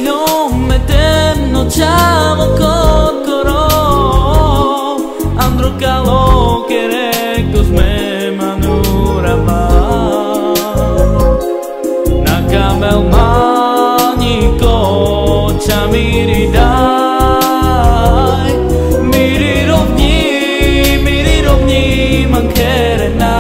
よめてのちゃも心Andro calo querecos me manuraba Nakamel maniko chamiridai Miri rovni mankerena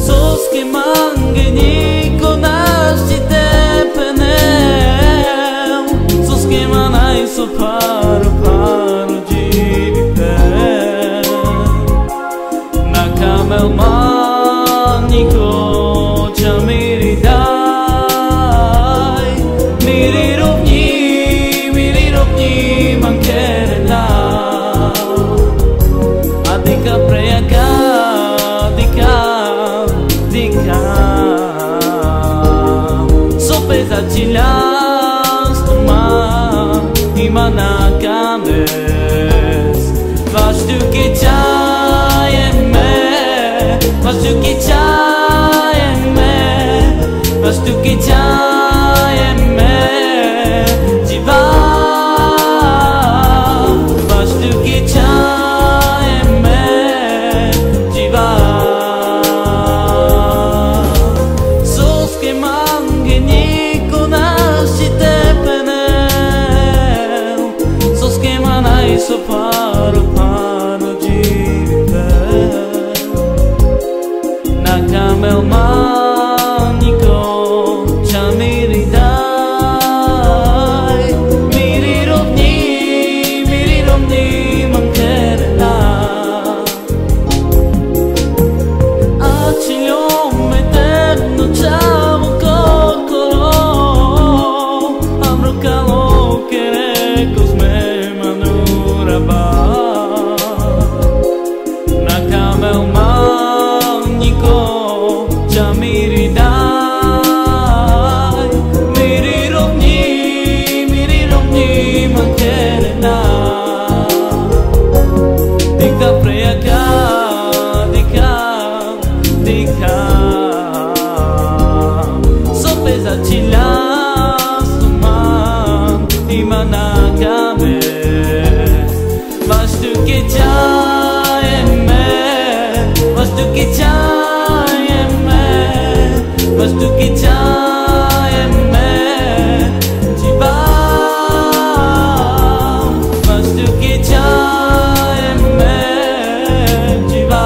Soske mangeniko nashite penem Soske manai so paro Nakamel maniko chamiridai Miri rovni mankerena Adika preyaka dika Sopeza chilas tuma Imana kames Vastu ki chayeme Vastu ki chayeme Jiva Vastu ki chayeme Jiva Soske mangeniko nashite penem Soske manai so paro Nakamel maniko chamiridai Miri rovni mankerena Achilyo meterno chamo kokoro Amro calo querecos me manuraba Nakamel maniko chamiridai Miri rovni mankerena Dika preyaka dika Sopeza chilas tuman Imana kames Vastu ki chayeme Vastu ki chayeme Jiva Vastu ki chayeme Jiva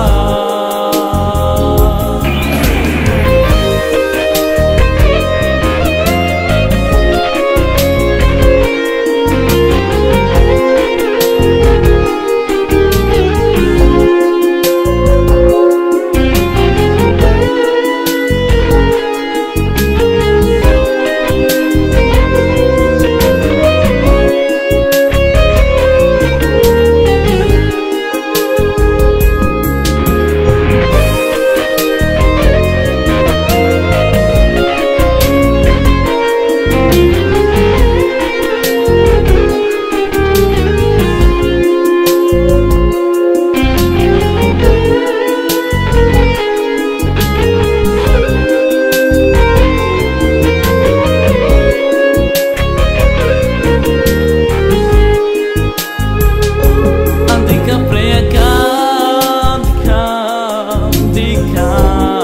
Dika